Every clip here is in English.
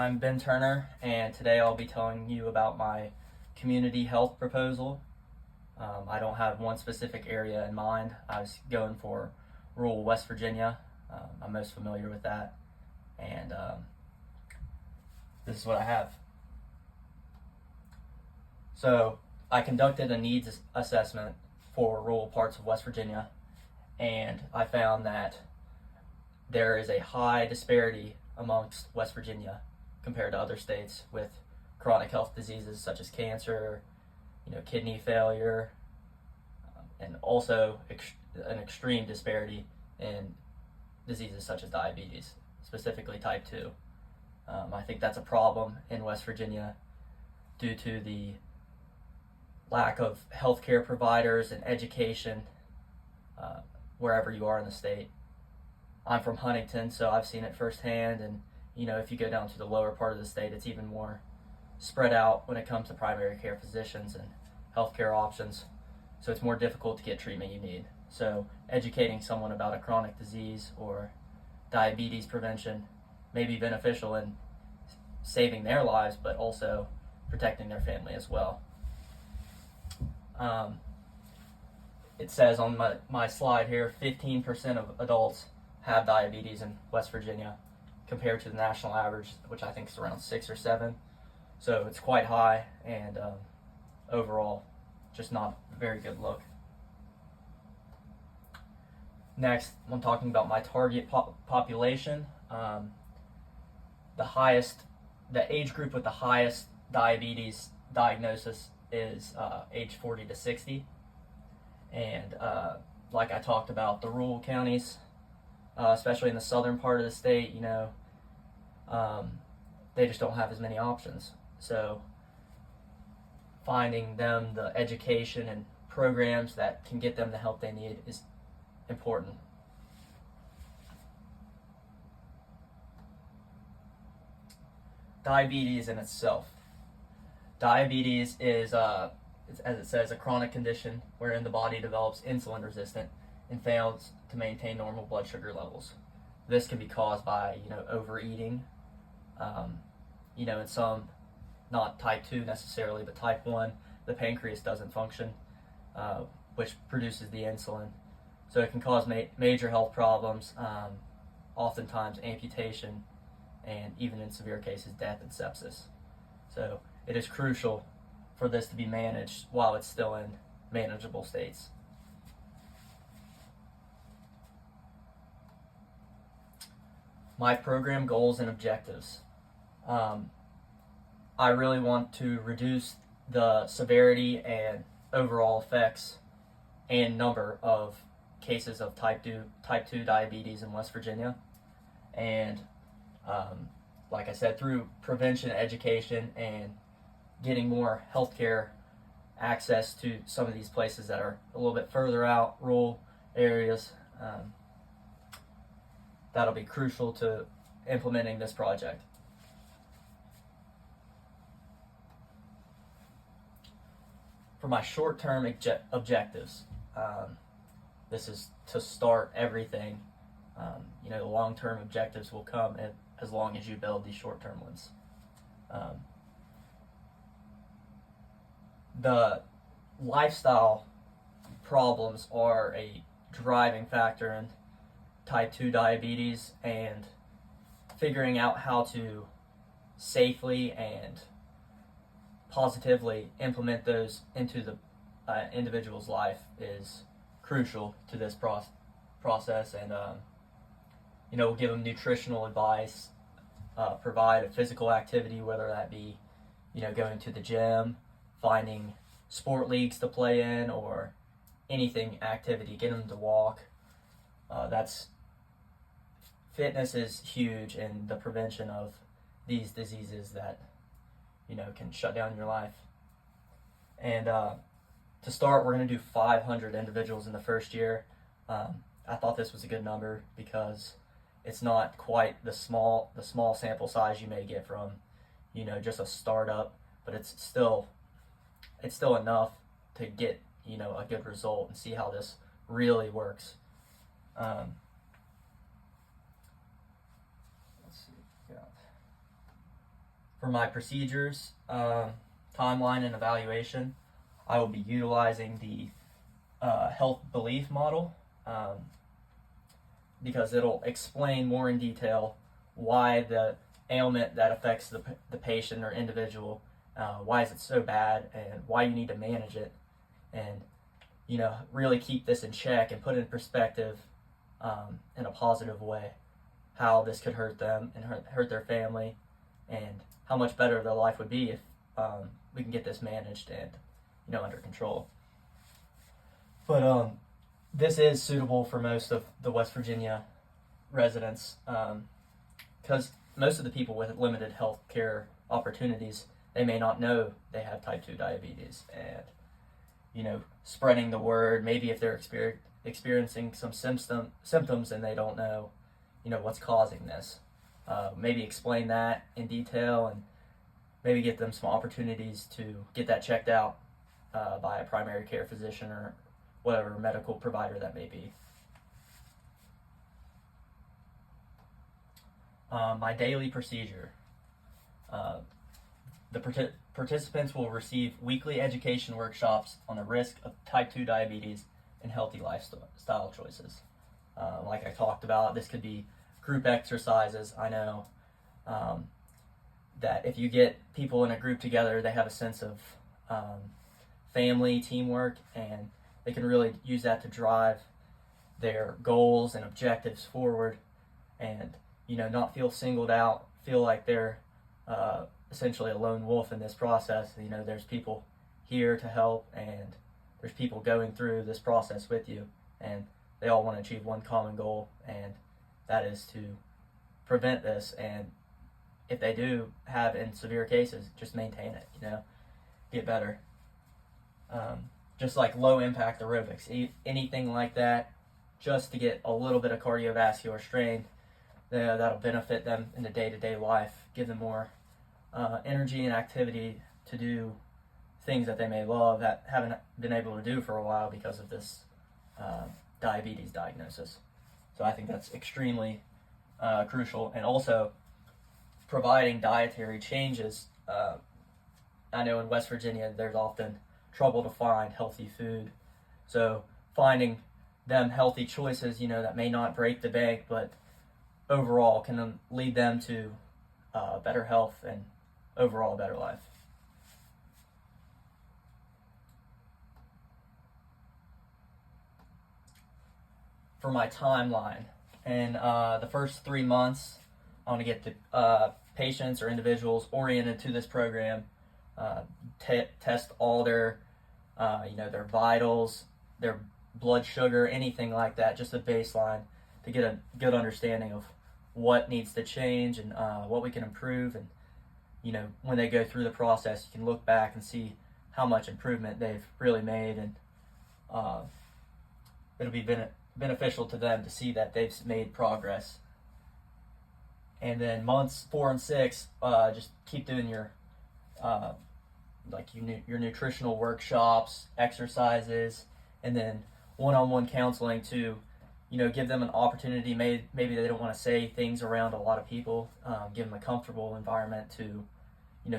I'm Ben Turner, and today I'll be telling you about my community health proposal. I don't have one specific area in mind. I was going for rural West Virginia. I'm most familiar with that, and this is what I have. So I conducted a needs assessment for rural parts of West Virginia, and I found that there is a high disparity amongst West Virginia compared to other states with chronic health diseases such as cancer, kidney failure, and also an extreme disparity in diseases such as diabetes, specifically type 2. I think that's a problem in West Virginia due to the lack of healthcare providers and education wherever you are in the state. I'm from Huntington, so I've seen it firsthand, and if you go down to the lower part of the state, it's even more spread out when it comes to primary care physicians and healthcare options. So it's more difficult to get treatment you need. So educating someone about a chronic disease or diabetes prevention may be beneficial in saving their lives, but also protecting their family as well. It says on my slide here, 15% of adults have diabetes in West Virginia, compared to the national average, which I think is around 6 or 7. So it's quite high, and overall, just not a very good look. Next, I'm talking about my target population. The age group with the highest diabetes diagnosis is age 40 to 60. And like I talked about, the rural counties, especially in the southern part of the state, they just don't have as many options. So finding them the education and programs that can get them the help they need is important. Diabetes in itself. Diabetes is, as it says, a chronic condition wherein the body develops insulin resistance and fails to maintain normal blood sugar levels. This can be caused by overeating, in some, not type 2 necessarily, but type 1, the pancreas doesn't function, which produces the insulin. So it can cause major health problems, oftentimes amputation, and even in severe cases, death and sepsis. So it is crucial for this to be managed while it's still in manageable states. My program goals and objectives. I really want to reduce the severity and overall effects and number of cases of type 2 diabetes in West Virginia. And like I said, through prevention, education, and getting more healthcare access to some of these places that are a little bit further out, rural areas, that'll be crucial to implementing this project. For my short-term objectives, this is to start everything. The long-term objectives will come as long as you build these short-term ones. The lifestyle problems are a driving factor in type 2 diabetes, and figuring out how to safely and positively implement those into the individual's life is crucial to this process. And we'll give them nutritional advice, provide a physical activity, whether that be going to the gym, finding sport leagues to play in, or anything activity, get them to walk. Fitness is huge in the prevention of these diseases that can shut down your life. And to start, we're going to do 500 individuals in the first year. I thought this was a good number because it's not quite the small sample size you may get from just a startup, but it's still enough to get a good result and see how this really works. Let's see. For my procedures, timeline, and evaluation, I will be utilizing the health belief model, because it'll explain more in detail why the ailment that affects the patient or individual, why is it so bad, and why you need to manage it, and really keep this in check and put it in perspective, in a positive way, how this could hurt them and hurt their family, and how much better their life would be if we can get this managed and under control. But this is suitable for most of the West Virginia residents, because most of the people with limited health care opportunities, they may not know they have type 2 diabetes, and spreading the word, maybe if they're experiencing some symptoms and they don't know what's causing this, maybe explain that in detail, and maybe get them some opportunities to get that checked out by a primary care physician or whatever medical provider that may be. My daily procedure. The participants will receive weekly education workshops on the risk of type 2 diabetes and healthy lifestyle choices. Like I talked about, this could be group exercises. I know that if you get people in a group together, they have a sense of family, teamwork, and they can really use that to drive their goals and objectives forward, and not feel singled out, feel like they're essentially a lone wolf in this process. There's people here to help, and there's people going through this process with you, and they all want to achieve one common goal, and that is to prevent this, and if they do have in severe cases, just maintain it, get better. Just like low impact aerobics, anything like that, just to get a little bit of cardiovascular strain, that'll benefit them in the day-to-day life, give them more energy and activity to do things that they may love that haven't been able to do for a while because of this diabetes diagnosis. So I think that's extremely crucial. And also providing dietary changes. I know in West Virginia there's often trouble to find healthy food, so finding them healthy choices that may not break the bank but overall can lead them to better health and overall better life. For my timeline, in the first 3 months, I want to get the patients or individuals oriented to this program, test all their their vitals, their blood sugar, anything like that, just a baseline to get a good understanding of what needs to change and what we can improve. And when they go through the process, you can look back and see how much improvement they've really made, and it'll be beneficial to them to see that they've made progress. And then months 4 and 6, just keep doing your your nutritional workshops, exercises, and then one-on-one counseling to give them an opportunity. Maybe they don't want to say things around a lot of people. Give them a comfortable environment to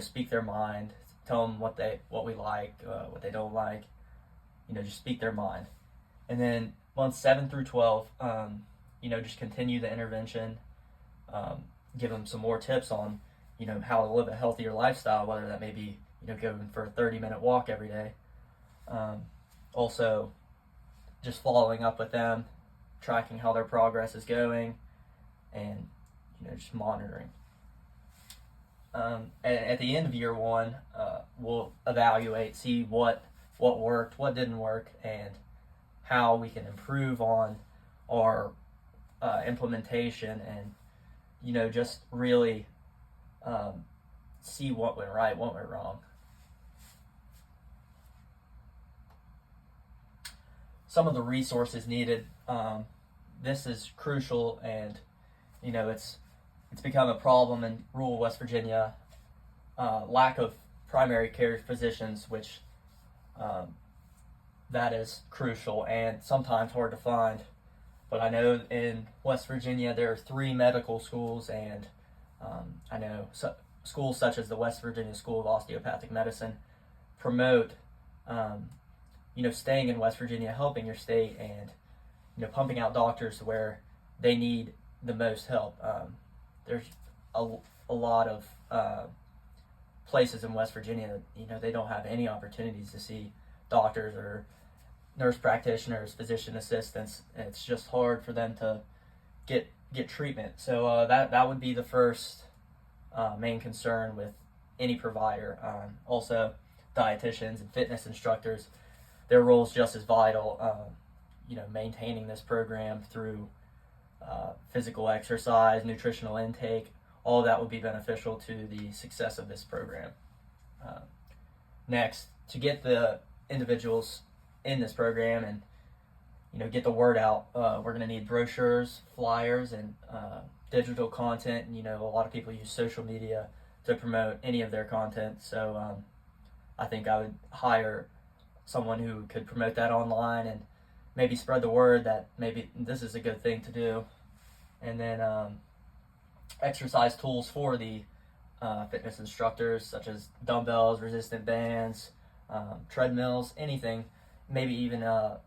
speak their mind, tell them what we like, what they don't like, just speak their mind. And then months 7 through 12, just continue the intervention, give them some more tips on how to live a healthier lifestyle, whether that may be going for a 30-minute walk every day. Also just following up with them, tracking how their progress is going, and just monitoring. At the end of year 1, we'll evaluate, see what worked, what didn't work, and how we can improve on our implementation, and just really see what went right, what went wrong. Some of the resources needed. This is crucial, and it's become a problem in rural West Virginia. Lack of primary care physicians, which that is crucial and sometimes hard to find. But I know in West Virginia there are 3 medical schools, and I know schools such as the West Virginia School of Osteopathic Medicine promote, staying in West Virginia, helping your state, and pumping out doctors where they need the most help. There's a lot of places in West Virginia that they don't have any opportunities to see doctors or nurse practitioners, physician assistants. It's just hard for them to get treatment. So that would be the first main concern with any provider. Also, dietitians and fitness instructors, their role is just as vital. Maintaining this program through physical exercise, nutritional intake, all of that would be beneficial to the success of this program. Next, to get the individuals in this program and get the word out, we're going to need brochures, flyers, and digital content. And, a lot of people use social media to promote any of their content. So I think I would hire someone who could promote that online and maybe spread the word that maybe this is a good thing to do. And then exercise tools for the fitness instructors, such as dumbbells, resistant bands, treadmills, anything. Maybe even a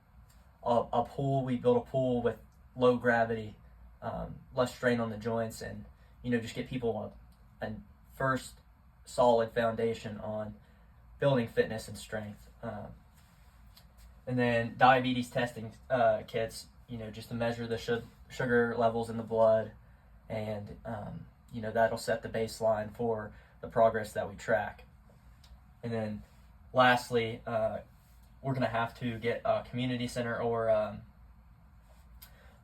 pool. We build a pool with low gravity, less strain on the joints, and just get people a first solid foundation on building fitness and strength. And then diabetes testing kits, just to measure the sugar levels in the blood, and that'll set the baseline for the progress that we track. And then lastly, we're going to have to get a community center or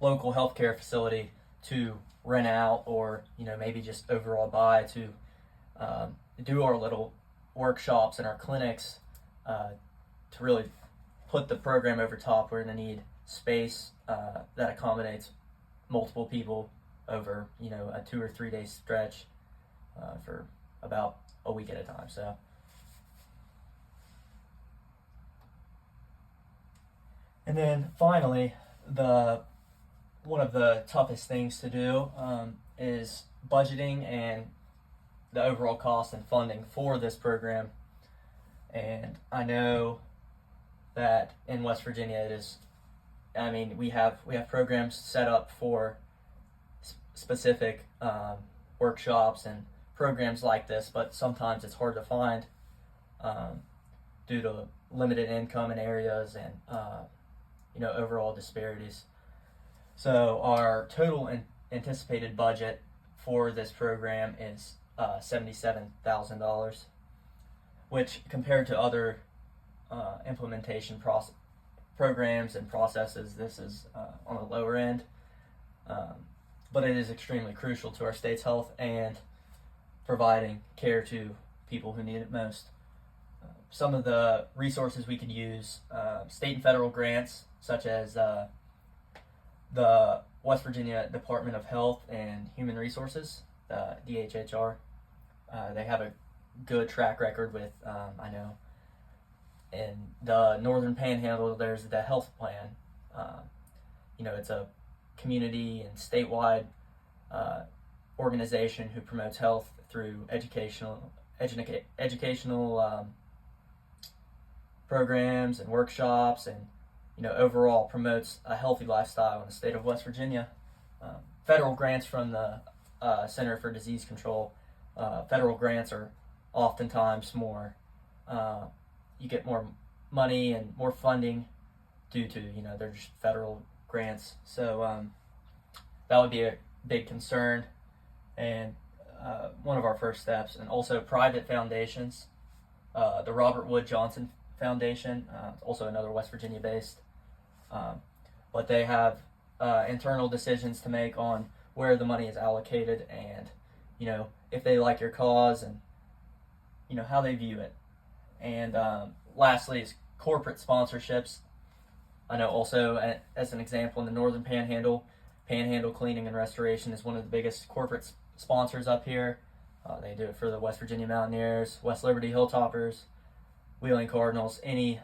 local healthcare facility to rent out, or maybe just overall buy to do our little workshops and our clinics to really put the program over top. We're going to need space that accommodates multiple people over a 2 or 3 day stretch for about a week at a time. So and then finally, one of the toughest things to do is budgeting and the overall cost and funding for this program. And I know that in West Virginia it is, we have programs set up for specific workshops and programs like this, but sometimes it's hard to find due to limited income in areas and overall disparities. So our total anticipated budget for this program is $77,000, which compared to other implementation programs and processes, this is on the lower end. But it is extremely crucial to our state's health and providing care to people who need it most. Some of the resources we could use, state and federal grants, such as the West Virginia Department of Health and Human Resources, DHHR. They have a good track record with, I know, in the Northern Panhandle, there's the health plan. It's a community and statewide organization who promotes health through educational programs and workshops, and overall promotes a healthy lifestyle in the state of West Virginia. Federal grants from the Center for Disease Control. Federal grants are oftentimes more, you get more money and more funding due to, they're just federal grants. So that would be a big concern, and one of our first steps. And also private foundations. The Robert Wood Johnson Foundation, also another West Virginia based, but they have internal decisions to make on where the money is allocated, and if they like your cause, and how they view it. And lastly is corporate sponsorships. I know also, as an example, in the Northern Panhandle Cleaning and Restoration is one of the biggest corporate sponsors up here. They do it for the West Virginia Mountaineers, West Liberty Hilltoppers, Wheeling Cardinals, any